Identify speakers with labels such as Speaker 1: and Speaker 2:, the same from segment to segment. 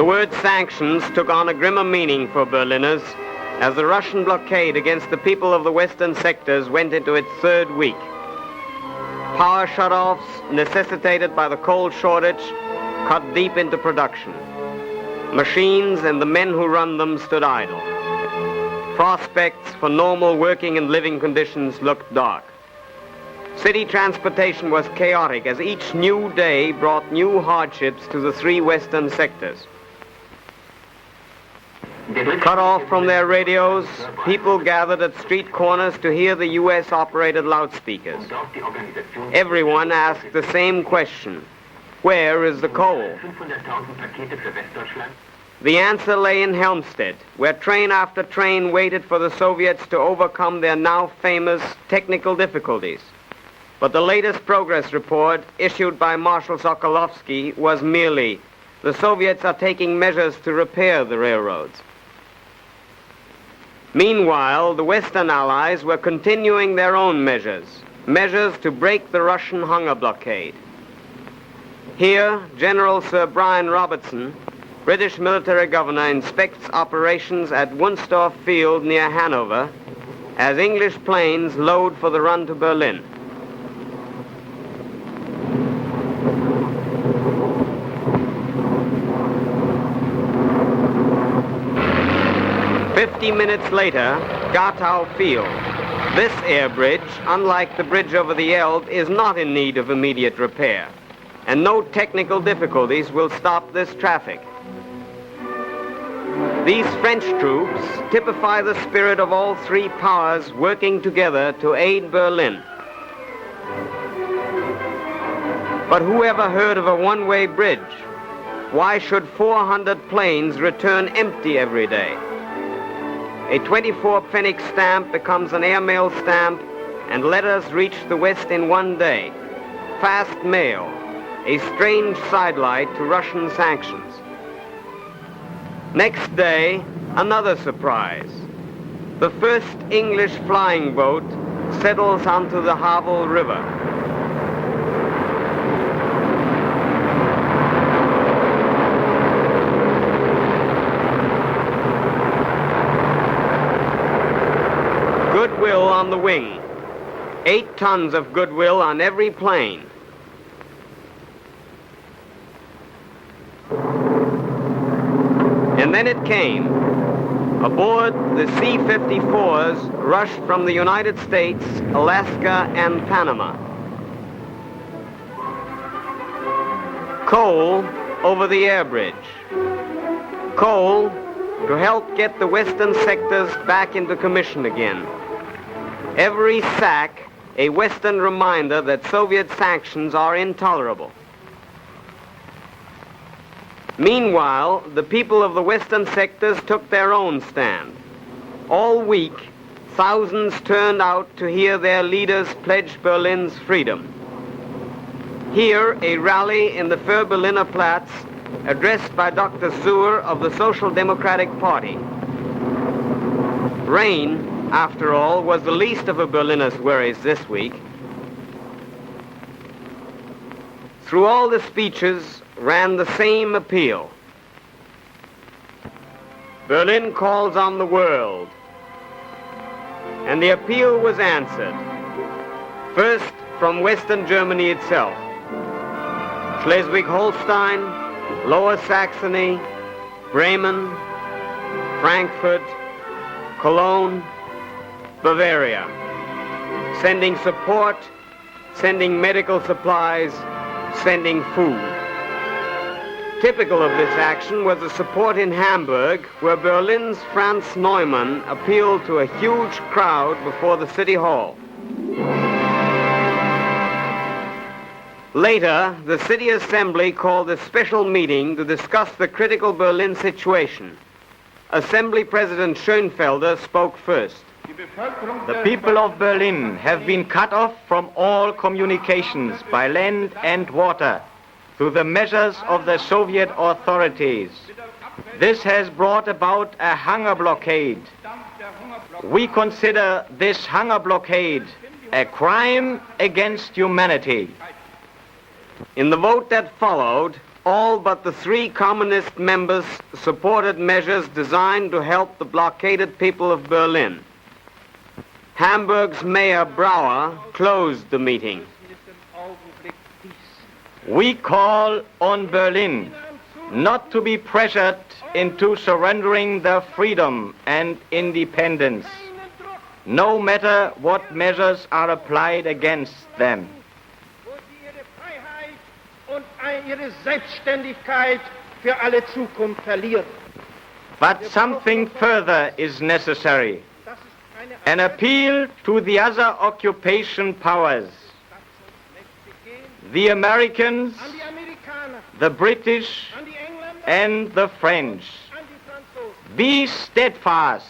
Speaker 1: The word sanctions took on a grimmer meaning for Berliners as the Russian blockade against the people of the western sectors went into its third week. Power shutoffs, necessitated by the coal shortage, cut deep into production. Machines and the men who run them stood idle. Prospects for normal working and living conditions looked dark. City transportation was chaotic as each new day brought new hardships to the three western sectors. Cut off from their radios, people gathered at street corners to hear the US-operated loudspeakers. Everyone asked the same question: where is the coal? The answer lay in Helmstedt, where train after train waited for the Soviets to overcome their now famous technical difficulties. But the latest progress report issued by Marshal Sokolovsky was merely, the Soviets are taking measures to repair the railroads. Meanwhile, the Western Allies were continuing their own measures to break the Russian hunger blockade. Here, General Sir Brian Robertson, British military governor, inspects operations at Wunstorf Field near Hanover as English planes load for the run to Berlin. "50 minutes later, Gatow Field. This air bridge, unlike the bridge over the Elbe, is not in need of immediate repair, and no technical difficulties will stop this traffic. These French troops typify the spirit of all three powers working together to aid Berlin. But who ever heard of a one-way bridge? Why should 400 planes return empty every day? A 24-pfennig stamp becomes an airmail stamp, and letters reach the West in one day. Fast mail, a strange sidelight to Russian sanctions. Next day, another surprise. The first English flying boat settles onto the Havel River. Goodwill on the wing. 8 tons of goodwill on every plane. And then it came. Aboard the C-54s rushed from the United States, Alaska, and Panama. Coal over the air bridge. Coal to help get the western sectors back into commission again. Every sack a Western reminder that Soviet sanctions are intolerable. Meanwhile, the people of the western sectors took their own stand. All week, thousands turned out to hear their leaders pledge Berlin's freedom. Here, a rally in the Fur-Berliner Platz addressed by Dr. Suhr of the Social Democratic Party. Rain, after all, was the least of a Berliner's worries this week. Through all the speeches ran the same appeal. Berlin calls on the world. And the appeal was answered. First, from Western Germany itself. Schleswig-Holstein, Lower Saxony, Bremen, Frankfurt, Cologne, Bavaria, sending support, sending medical supplies, sending food. Typical of this action was the support in Hamburg, where Berlin's Franz Neumann appealed to a huge crowd before the city hall. Later, the city assembly called a special meeting to discuss the critical Berlin situation. Assembly President Schönfelder spoke first.
Speaker 2: The people of Berlin have been cut off from all communications by land and water through the measures of the Soviet authorities. This has brought about a hunger blockade. We consider this hunger blockade a crime against humanity.
Speaker 1: In the vote that followed, All but the 3 communist members supported measures designed to help the blockaded people of Berlin. Hamburg's Mayor Brauer closed the meeting.
Speaker 2: We call on Berlin not to be pressured into surrendering their freedom and independence, no matter what measures are applied against them.
Speaker 3: Wo sie ihre Freiheit und ihre Selbstständigkeit für alle Zukunft verlieren.
Speaker 2: But something further is necessary.
Speaker 3: Das ist eine
Speaker 2: An appeal to the other occupation powers, the Americans,
Speaker 3: an die Amerikaner,
Speaker 2: the British,
Speaker 3: an die Engländer,
Speaker 2: and the French.
Speaker 3: an die Franzosen.
Speaker 2: Be steadfast.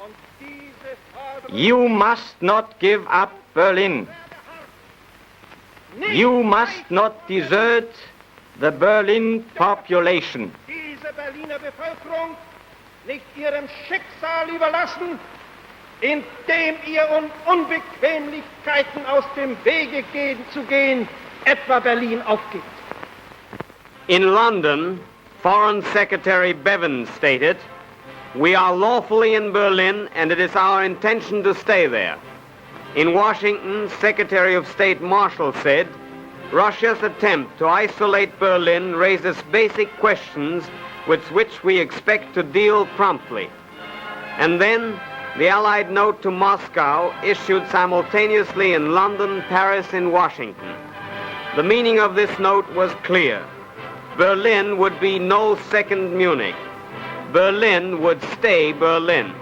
Speaker 3: Und diese Forderung
Speaker 2: You must not give up Berlin.
Speaker 3: nicht
Speaker 2: You must not desert the Berlin population.
Speaker 3: diese Berliner Bevölkerung nicht ihrem Schicksal überlassen, indem ihr Unbequemlichkeiten aus dem Wege zu gehen, etwa Berlin aufgibt.
Speaker 1: In London, Foreign Secretary Bevan stated, "We are lawfully in Berlin and it is our intention to stay there." In Washington, Secretary of State Marshall said, "Russia's attempt to isolate Berlin raises basic questions with which we expect to deal promptly." And then, the Allied note to Moscow issued simultaneously in London, Paris, and Washington. The meaning of this note was clear. Berlin would be no second Munich. Berlin would stay Berlin.